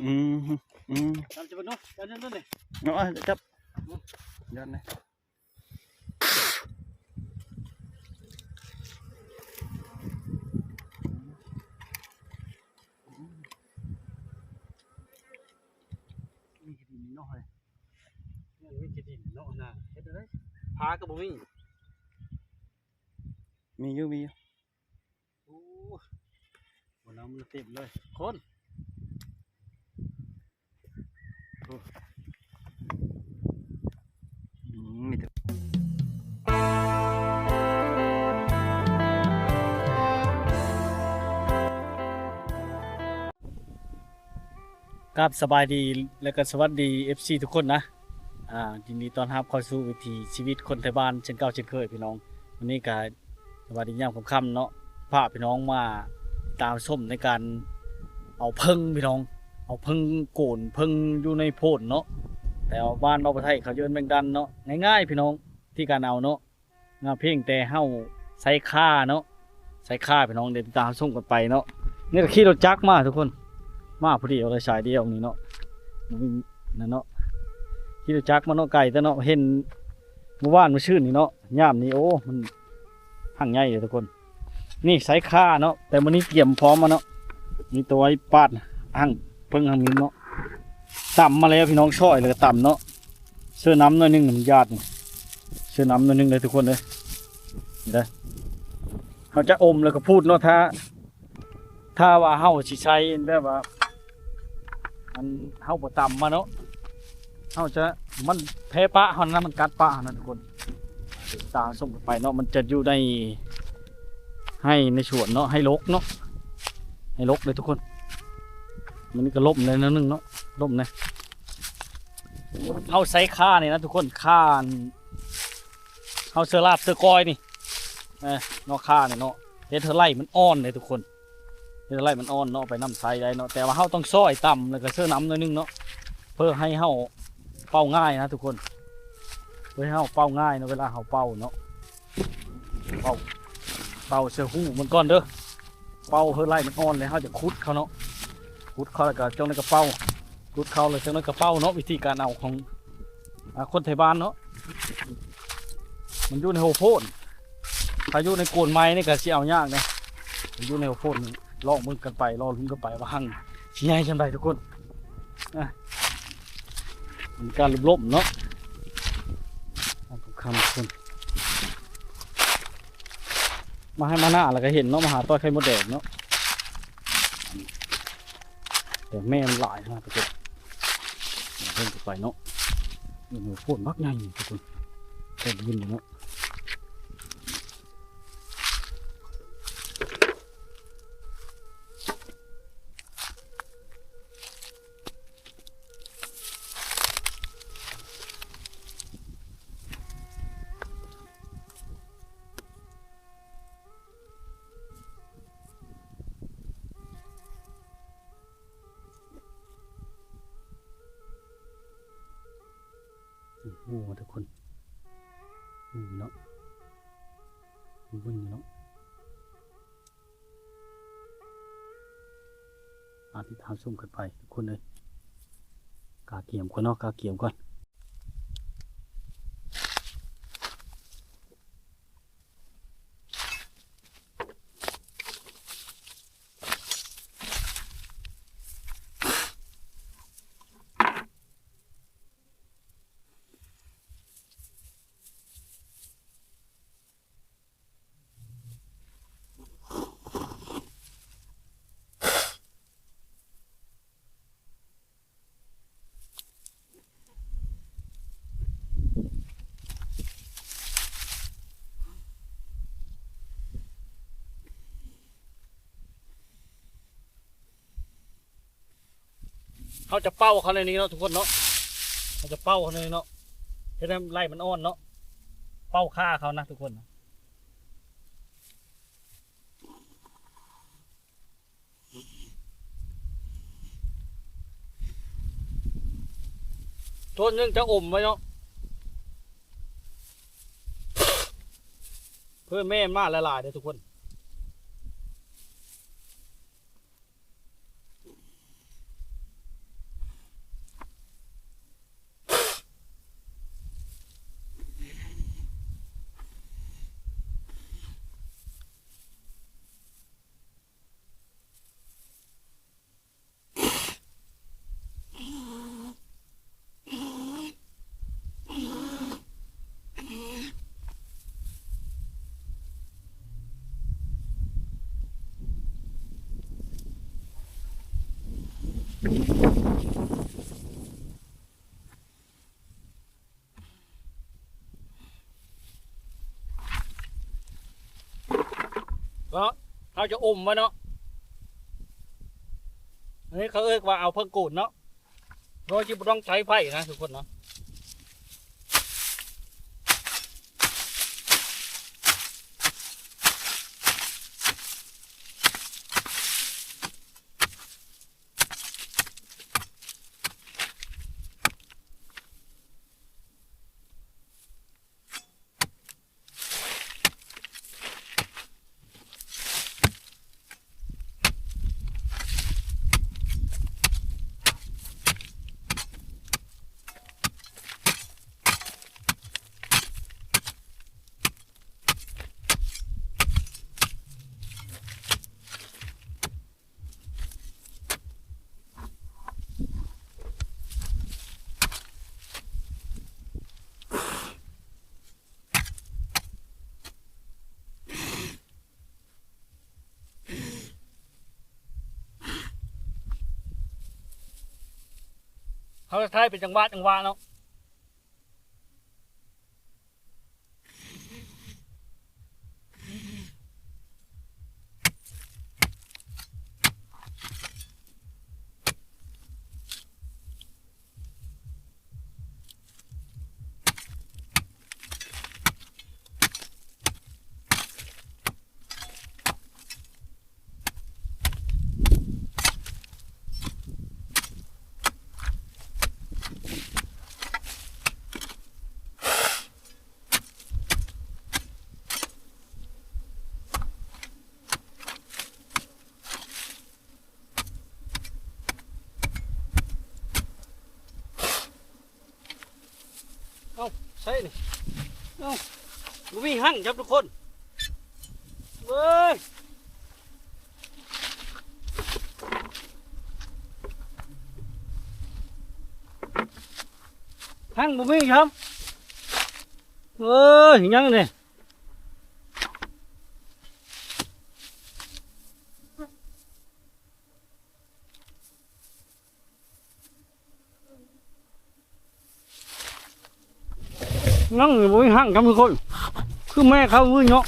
ทำจะเป็นนู้นยันนู้นเลยเนาะจับยันเลยมีกระดิ่งเนาะเลยมีกระดิ่งเนาะนะเฮ็ดได้พาก็บ่มีอยู่โอ้บนน้ำมันเต็มเลยคนมีแต่ครับสบายดีและก็สวัสดี FC ทุกคนนะยินดีต้อนรับเข้าสู่วิถีชีวิตคนไทยบ้านเช่นเก่าเช่นเคยพี่น้องวันนี้ก็สวัสดียามค่ำๆเนาะพาพี่น้องมาตามส้มในการเอาเพิ่งพี่น้องเอาเพิ่งโกนเพิ่งอยู่ในโพดเนาะแต่บ้านเราประเทศเขาเยินแมงดันเนาะง่ายๆพี่น้องที่การเอาเนาะงาเพียงแต่เฮาใส่ค่าเนาะใส่ค่าพี่น้องเดินตามส้มกันไปเนาะนี่ก็ขี่รถจักรมาทุกคนมาพอดีเอาเลยสายเดียวนี่เนาะนั่นเนาะขี่รถจักรมาเนาะไก่แต่เนาะเห็นเมื่อวานมันชื่นนี่เนาะย่ามนี่โอ้มันหั่งใหญ่เลยทุกคนนี่ใส่ค่าเนาะแต่วันนี้เตรียมพร้อมมาเนาะมีตัวไอ้ปาดหั่งเพิ่งหั่งนี้เนาะต่ำมาแล้วพี่น้องช่อยเลยต่ำเนาะเสื้อน้ำหน่อยนึงมันญาติเสื้อน้ำหน่อยนึงเลยทุกคนเลยเด้อเขาจะอมแล้วก็พูดเนาะถ้าว่าเฮาสิใช้แบบว่ามันเฮาบ่ต่ำมาเนาะเฮาจะมันแพ้ปะเฮานะมันกัดปะนะทุกคนตาส่งไปเนาะมันจะอยู่ในสวนเนาะให้ลกเนาะให้ลกเลยทุกคนมันนี่ก็ล่มเลยนะนึงเนาะล่มเลยเฮาใส่ค่านี่นะทุกคนค่าเฮาเสื้อลาบเสื้อกอยนี่เนาะค่านี่เนาะเฮ็ดเธอไล่มันอ่อนเลยทุกคนเฮ็ดเธอไล่มันอ่อนเนาะไปน้ำใสได้เนาะแต่ว่าเฮาต้องซอยต่ำแล้วก็เสื้อน้ำหน่อยนึงเนาะเพื่อให้เฮาเป่าง่ายนะทุกคนเพื่อให้เฮาเป่าง่ายเนาะเวลาเฮาเป่าเนาะเป่าเสื้อหูมันก่อนเด้อเป่าเพื่อไล่มันอ่อนเลยเฮาจะคุดเขาเนาะคุดเขาแล้วก็จ้องในกระเป๋าคุดเขาเลยจ้องในกระเป๋าเนาะวิธีการเอาของคนไทยบ้านเนาะมันอยู่ในโฮโพนถ้าอยู่ในโกนไม้นี่ก็สิเอายากเนี่ยอยู่ในโฮโพนลองมึงกันไปรอลุ้นกันไปว่าหั่งใหญ่จังไดทุกคนมันการล้มเนาะทุกคำทุกคนมาให้มาหน้าแล้วก็เห็นเนาะมาหาต้อยไข่มดแดงเนาะแต่แม่มันหลายนะทุกคนเดินไปเนาะหนูโคตรมักใหญ่ทุกคนแต่ยินเนาะโอ้ทุกคนเนาะวุ่นเนาะที่ทำส้มกันไปทุกคนเลยกาเกี่ยมก่อนเนาะกาเกี่ยมก่อนเขาจะเป้าเขาในนี้เนาะทุกคนเนาะเขาจะเป้าเขาในนี้เนาะจะได้ไล่มันอ่อนเนาะเป้าฆ่าเขานะทุกคนต้นนึงจะอมไว้เนาะเพื่อแม่มาละลายเลยทุกคน ก็เขาจะอมไว้เนาะอันนี้เขาเรียกว่าเอาเพิ่งกูดเนาะโดยที่ไม่ต้องใช้ไฟนะทุกคนเนาะเขาจะใช้เป็นจังหวะเนาะใช่นี่เอ้าบ่มีหั่งครับทุกคนเว้ยหั่งบ่มีครับเว้ยยังนี่นั่งบ่มีหั่งครับทุกคนคือแม่เขาเว้ยเนาะ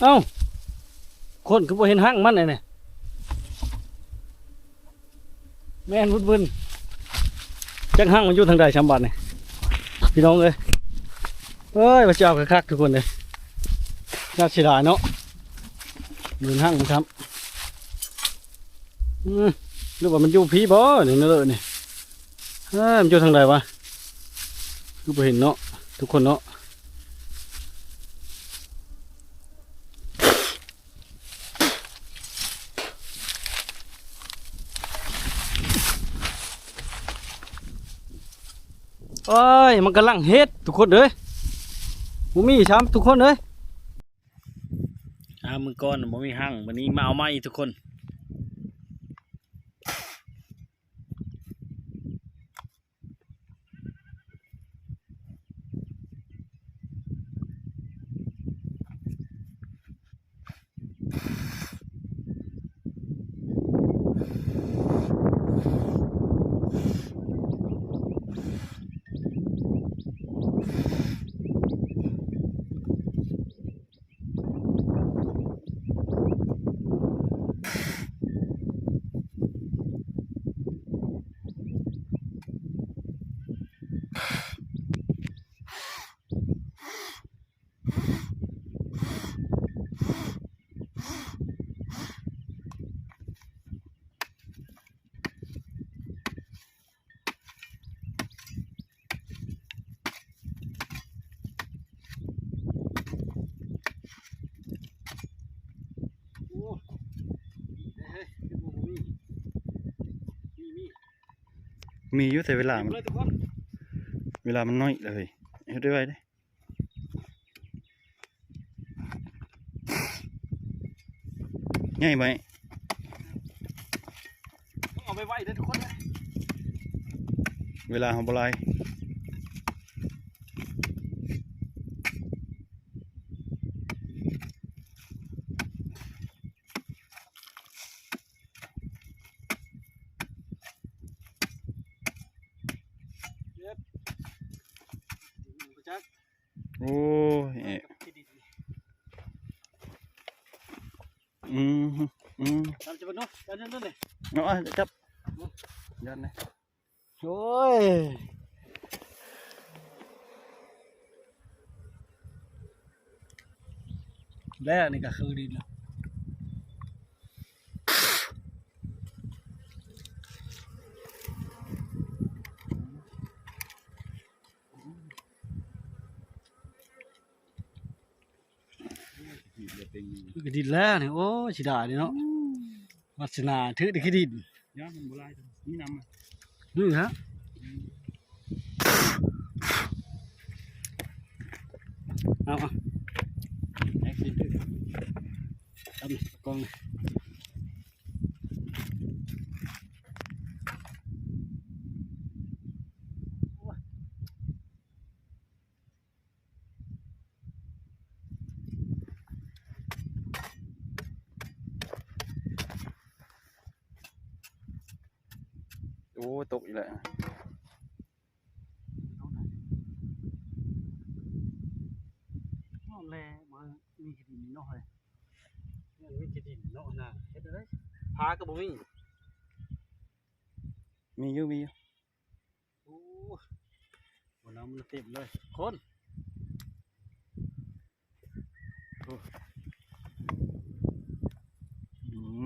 เอ้าคนคือบ่เห็นหั่งมันเลยเนี่ยแม่นวุ่นๆจักหั่งมันอยู่ทางใดชำบัดนี่พี่น้องเอ้ยเอ้ยพระเจ้าคักๆทุกคนเลยน่าเสียดายเนาะเหมือนหั่งมันครับหรือว่ามันอยู่พี่บ่นี่นั่นเลยนี่มันอยู่ทางใดวะคือบ่เห็นเนาะทุกคนเนาะโอ้ยมันกำลังเฮ็ดทุกคนเลยบ่มีช้ำทุกคนเลยมือก้อนบ่มีหั่งวันนี้มาเอาไม้ทุกคนมีอยู่แต่เวลามันน้อยเลยเอาได้ไว้ได้ง่ายไหม ไวๆเด้อทุกคนเลย เวลาของบลายโอ้ยทำจะเป็นเนาะยันนั่นเลย เนาะจับยันเลย โอ้ยแล้วนี่ก็คือดินแล้วคือดินแล้วนี่โอ้ชิดานี่เนาะวัฒนาถือได้คือดิน ย่ามันบลายนี่นำ นี่ฮะเอาแอคซินทำกองโอ้ตกอีกแล้ว น้องแลมามีกระดิ่งเนาะเลยมีกระดิ่งเนาะนะเฮ็ดได้พากระบุมี มีอยู่ โอ้บนน้ำมันเต็มเลยคนโอ้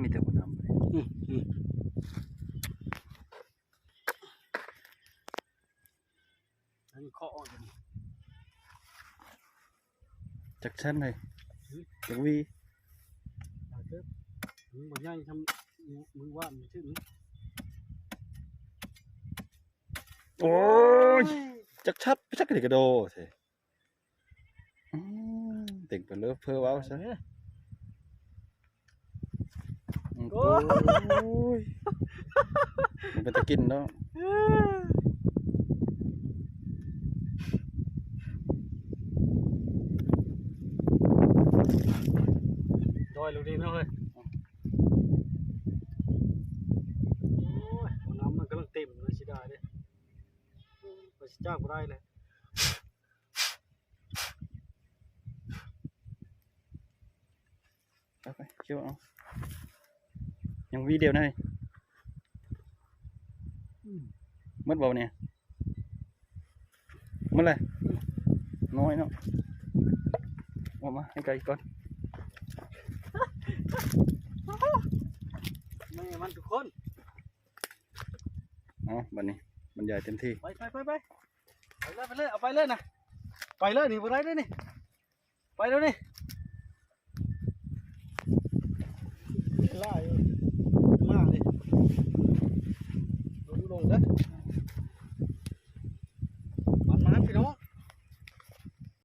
มีแต่บนน้ำเลย อันนี้เคาะอ่อนกัน จักชั้นเลยจักวี เอาเถอะมึงบ่ย่ายทำมึงว่ามึงชื่อมึง โอ้ยจักชับจักกระดิกกระโดดสิติ่งไปเลิฟเพื่อว้าวซะโอ้ยมันเป็นตะกินเนาะ ดอยลูกดีเนาะเฮ้ยโอ้ยบนน้ำมันกำลังเต็มเลยสิได้เด้ไปสิจ้างบ่ได้เลย ไปเชี่ยวเอายังวีเดียวนะมัดเบาเนี่ยมัดเลยน้อยเนาะออกมาให้ไกลก่อน แม่มันทุกคน เอาบัดนี้บรรยายเต็มที่ ไปเลยเอาไปเลยนะไปเลยนี่บ่ได้เลยนี่ไปแล้วนี่ล่าอยู่มากเลยลงเด้อ